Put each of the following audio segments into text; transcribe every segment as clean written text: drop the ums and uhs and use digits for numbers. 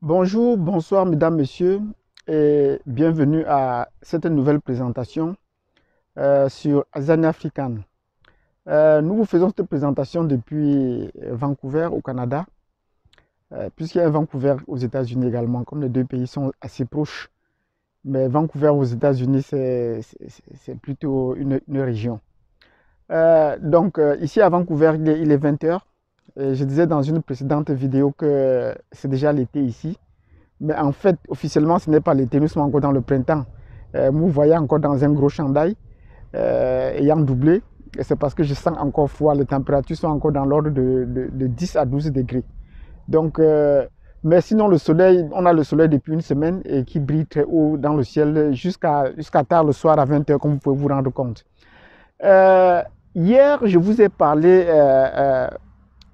Bonjour, bonsoir mesdames, messieurs et bienvenue à cette nouvelle présentation sur Azania African. Nous vous faisons cette présentation depuis Vancouver au Canada, puisqu'il y a un Vancouver aux États-Unis également, comme les deux pays sont assez proches. Mais Vancouver aux États-Unis, c'est plutôt une région. Ici à Vancouver, il est 20 h. Et je disais dans une précédente vidéo que c'est déjà l'été ici. Mais en fait, officiellement, ce n'est pas l'été, nous sommes encore dans le printemps. Vous voyez encore dans un gros chandail ayant doublé. C'est parce que je sens encore froid, les températures sont encore dans l'ordre de 10 à 12 degrés. Donc, mais sinon, le soleil, on a le soleil depuis une semaine et qui brille très haut dans le ciel jusqu'à tard le soir à 20 h, comme vous pouvez vous rendre compte. Hier, je vous ai parlé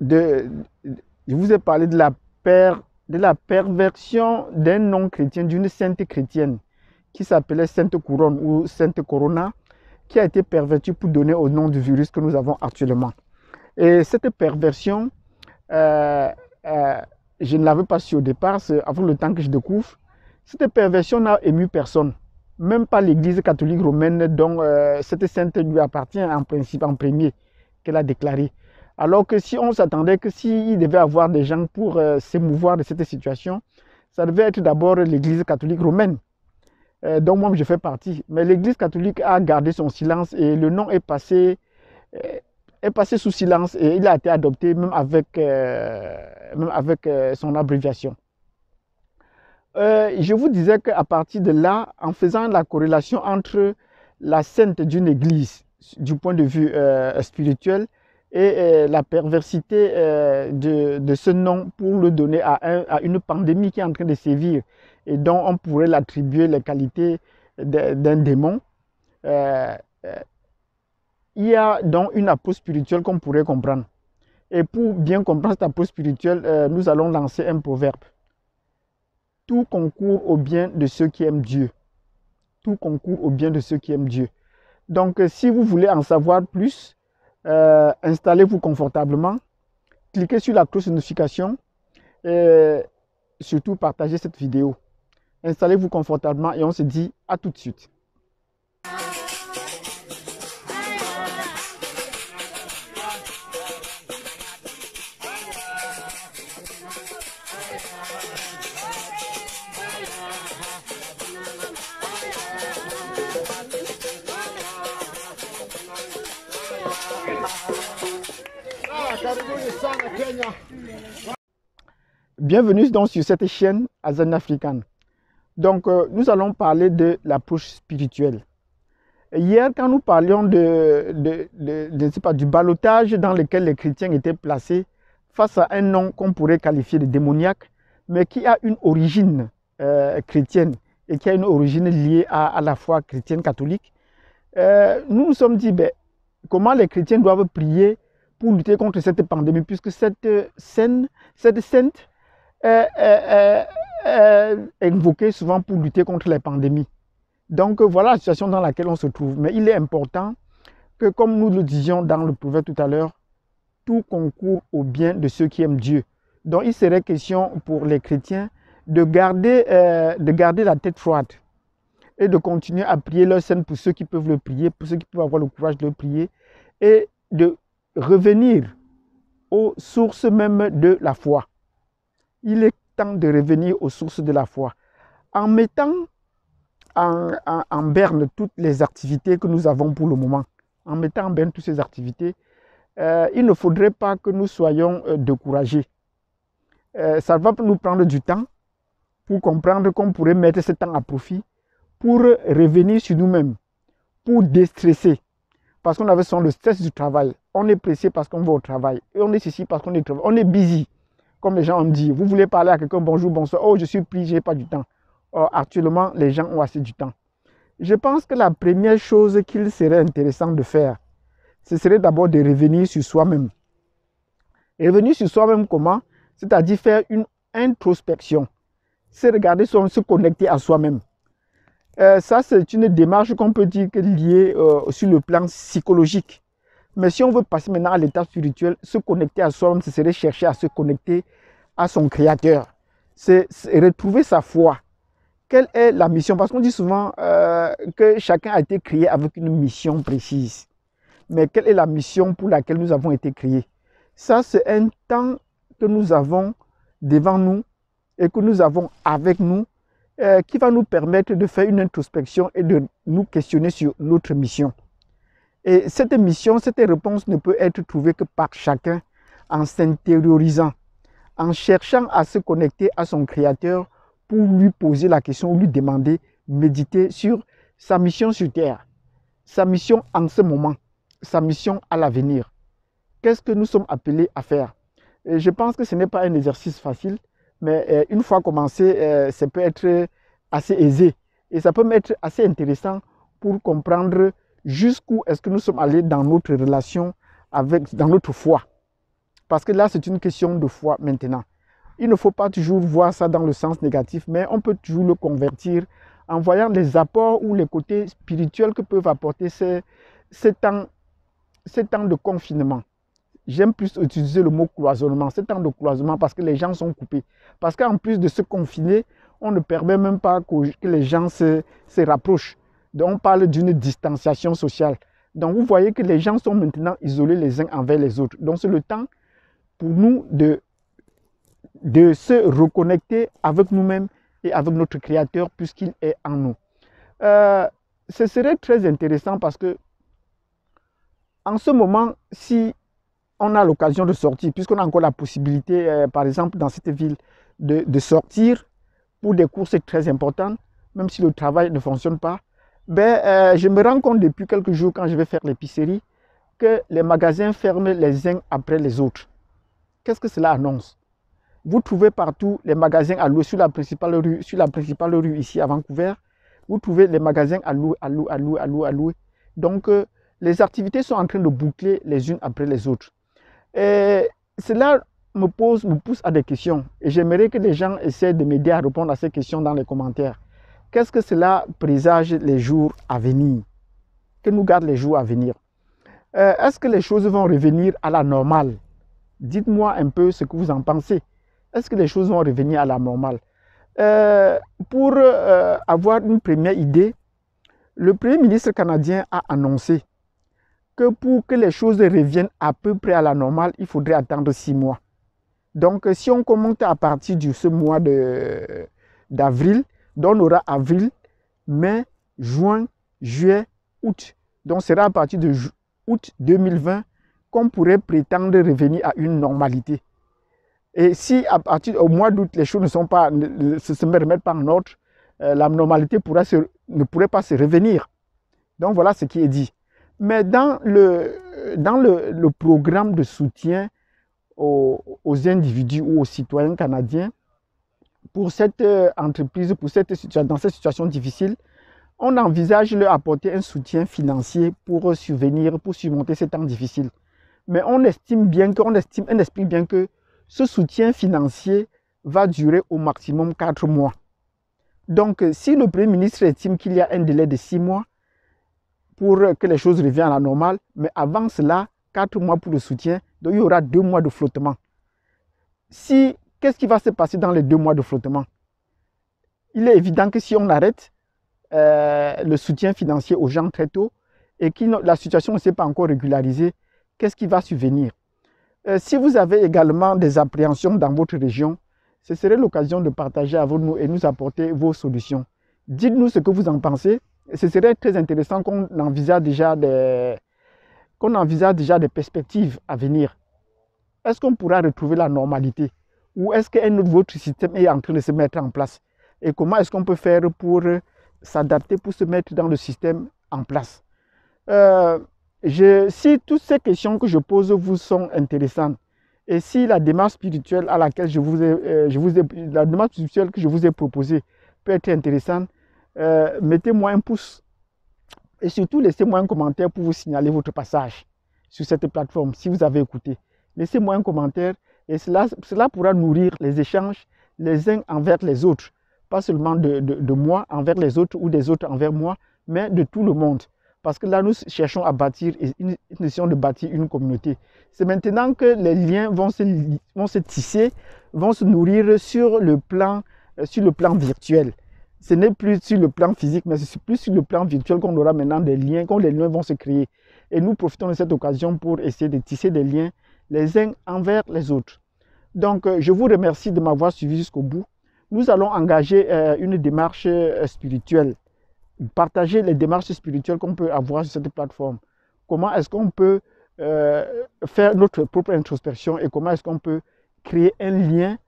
de la perversion d'un nom chrétien, d'une sainte chrétienne qui s'appelait Sainte Couronne ou Sainte Corona, qui a été pervertie pour donner au nom du virus que nous avons actuellement. Et cette perversion, je ne l'avais pas su au départ, c'est avant le temps que je découvre. Cette perversion n'a ému personne, même pas l'Église catholique romaine dont cette sainte lui appartient en principe, en premier, qu'elle a déclaré. Alors que si on s'attendait que s'il devait avoir des gens pour s'émouvoir de cette situation, ça devait être d'abord l'Église catholique romaine, dont moi je fais partie. Mais l'Église catholique a gardé son silence et le nom est passé sous silence et il a été adopté même avec son abréviation. Je vous disais qu'à partir de là, en faisant la corrélation entre la sainte d'une église du point de vue spirituel et la perversité de ce nom pour le donner à une pandémie qui est en train de sévir et dont on pourrait l'attribuer les qualités d'un démon, il y a donc une approche spirituelle qu'on pourrait comprendre. Et pour bien comprendre cette approche spirituelle, nous allons lancer un proverbe. Tout concourt au bien de ceux qui aiment Dieu. Tout concourt au bien de ceux qui aiment Dieu. Donc, si vous voulez en savoir plus, installez-vous confortablement, cliquez sur la cloche de notification et surtout partagez cette vidéo. Installez-vous confortablement et on se dit à tout de suite. Bienvenue donc sur cette chaîne Azania African. Donc nous allons parler de l'approche spirituelle. Hier, quand nous parlions du ballottage dans lequel les chrétiens étaient placés face à un nom qu'on pourrait qualifier de démoniaque, mais qui a une origine chrétienne et qui a une origine liée à la foi chrétienne catholique, nous nous sommes dit comment les chrétiens doivent prier pour lutter contre cette pandémie, puisque cette sainte est invoquée souvent pour lutter contre les pandémies. Donc voilà la situation dans laquelle on se trouve. Mais il est important que, comme nous le disions dans le proverbe tout à l'heure, tout concourt au bien de ceux qui aiment Dieu. Donc il serait question pour les chrétiens de garder la tête froide et de continuer à prier leur Saint pour ceux qui peuvent le prier, pour ceux qui peuvent avoir le courage de le prier, et de revenir aux sources même de la foi. Il est temps de revenir aux sources de la foi. En mettant en berne toutes les activités que nous avons pour le moment, en mettant en berne toutes ces activités, il ne faudrait pas que nous soyons découragés. Ça va nous prendre du temps pour comprendre qu'on pourrait mettre ce temps à profit pour revenir sur nous-mêmes, pour déstresser. Parce qu'on avait le stress du travail. On est pressé parce qu'on va au travail. Et on est ici parce qu'on est au travail. On est busy. Comme les gens me disent, vous voulez parler à quelqu'un, bonjour, bonsoir. Oh, je suis pris, je n'ai pas du temps. Or, actuellement, les gens ont assez du temps. Je pense que la première chose qu'il serait intéressant de faire, ce serait d'abord de revenir sur soi-même. Revenir sur soi-même comment? C'est-à-dire faire une introspection. C'est regarder se connecter à soi-même. Ça, c'est une démarche qu'on peut dire liée sur le plan psychologique. Mais si on veut passer maintenant à l'état spirituel, se connecter à soi-même, ce serait chercher à se connecter à son Créateur. c'est retrouver sa foi. Quelle est la mission? Parce qu'on dit souvent que chacun a été créé avec une mission précise. Mais quelle est la mission pour laquelle nous avons été créés? Ça, c'est un temps que nous avons devant nous et que nous avons avec nous qui va nous permettre de faire une introspection et de nous questionner sur notre mission. Et cette mission, cette réponse ne peut être trouvée que par chacun en s'intériorisant, en cherchant à se connecter à son Créateur pour lui poser la question ou lui demander, méditer sur sa mission sur Terre, sa mission en ce moment, sa mission à l'avenir. Qu'est-ce que nous sommes appelés à faire? Et je pense que ce n'est pas un exercice facile, mais une fois commencé, ça peut être assez aisé. Et ça peut être assez intéressant pour comprendre jusqu'où est-ce que nous sommes allés dans notre relation, dans notre foi. Parce que là, c'est une question de foi maintenant. Il ne faut pas toujours voir ça dans le sens négatif, mais on peut toujours le convertir en voyant les apports ou les côtés spirituels que peuvent apporter ces temps de confinement. J'aime plus utiliser le mot cloisonnement, ce temps de cloisonnement, parce que les gens sont coupés. Parce qu'en plus de se confiner, on ne permet même pas que les gens se rapprochent. Donc on parle d'une distanciation sociale. Donc vous voyez que les gens sont maintenant isolés les uns envers les autres. Donc c'est le temps pour nous de se reconnecter avec nous-mêmes et avec notre Créateur puisqu'il est en nous. Ce serait très intéressant parce que en ce moment, si on a l'occasion de sortir, puisqu'on a encore la possibilité, par exemple dans cette ville, de sortir pour des courses très importantes, même si le travail ne fonctionne pas, je me rends compte depuis quelques jours quand je vais faire l'épicerie que les magasins ferment les uns après les autres. Qu'est-ce que cela annonce? Vous trouvez partout les magasins à louer sur la principale rue ici à Vancouver. Vous trouvez les magasins à louer. Donc, les activités sont en train de boucler les unes après les autres. Et cela me pousse à des questions. Et j'aimerais que les gens essaient de m'aider à répondre à ces questions dans les commentaires. Qu'est-ce que cela présage les jours à venir? Que nous gardent les jours à venir? Est-ce que les choses vont revenir à la normale? Dites-moi un peu ce que vous en pensez. Est-ce que les choses vont revenir à la normale? Pour avoir une première idée, le Premier ministre canadien a annoncé que pour que les choses reviennent à peu près à la normale, il faudrait attendre 6 mois. Donc, si on commence à partir de ce mois d'avril, donc on aura avril, mai, juin, juillet, août. Donc, ce sera à partir de août 2020 qu'on pourrait prétendre revenir à une normalité. Et si à partir au mois d'août, les choses ne se remettent pas en ordre, la normalité ne pourrait pas se revenir. Donc, voilà ce qui est dit. Mais dans le programme de soutien aux individus ou aux citoyens canadiens, pour cette entreprise, dans cette situation difficile, on envisage de leur apporter un soutien financier pour surmonter ces temps difficiles. Mais on explique bien que ce soutien financier va durer au maximum 4 mois. Donc, si le Premier ministre estime qu'il y a un délai de 6 mois, pour que les choses reviennent à la normale, mais avant cela, 4 mois pour le soutien, donc il y aura 2 mois de flottement. Qu'est-ce qui va se passer dans les 2 mois de flottement? Il est évident que si on arrête le soutien financier aux gens très tôt et que la situation ne s'est pas encore régularisée, qu'est-ce qui va survenir? Si vous avez également des appréhensions dans votre région, ce serait l'occasion de partager avec nous et nous apporter vos solutions. Dites-nous ce que vous en pensez. Ce serait très intéressant qu'on envisage déjà des perspectives à venir. Est-ce qu'on pourra retrouver la normalité? Ou est-ce qu'un autre système est en train de se mettre en place? Et comment est-ce qu'on peut faire pour s'adapter, pour se mettre dans le système en place? Si toutes ces questions que je pose vous sont intéressantes, et si la démarche spirituelle à laquelle la démarche spirituelle que je vous ai proposée peut être intéressante, mettez-moi un pouce et surtout laissez-moi un commentaire pour vous signaler votre passage sur cette plateforme si vous avez écouté. Laissez-moi un commentaire et cela pourra nourrir les échanges les uns envers les autres, pas seulement de moi envers les autres ou des autres envers moi, mais de tout le monde. Parce que là, nous cherchons à bâtir, une essayons de bâtir une communauté. C'est maintenant que les liens vont se tisser, vont se nourrir sur le plan virtuel. Ce n'est plus sur le plan physique, mais c'est plus sur le plan virtuel qu'on aura maintenant des liens, quand les liens vont se créer. Et nous profitons de cette occasion pour essayer de tisser des liens les uns envers les autres. Donc, je vous remercie de m'avoir suivi jusqu'au bout. Nous allons engager une démarche spirituelle. Partager les démarches spirituelles qu'on peut avoir sur cette plateforme. Comment est-ce qu'on peut faire notre propre introspection et comment est-ce qu'on peut créer un lien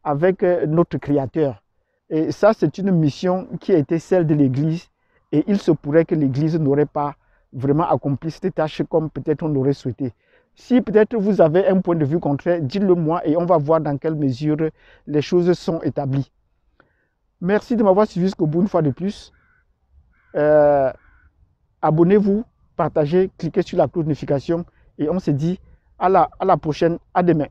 avec notre Créateur. Et ça, c'est une mission qui a été celle de l'Église et il se pourrait que l'Église n'aurait pas vraiment accompli cette tâche comme peut-être on l'aurait souhaité. Si peut-être vous avez un point de vue contraire, dites-le moi et on va voir dans quelle mesure les choses sont établies. Merci de m'avoir suivi jusqu'au bout une fois de plus. Abonnez-vous, partagez, cliquez sur la cloche de notification et on se dit à la prochaine, à demain.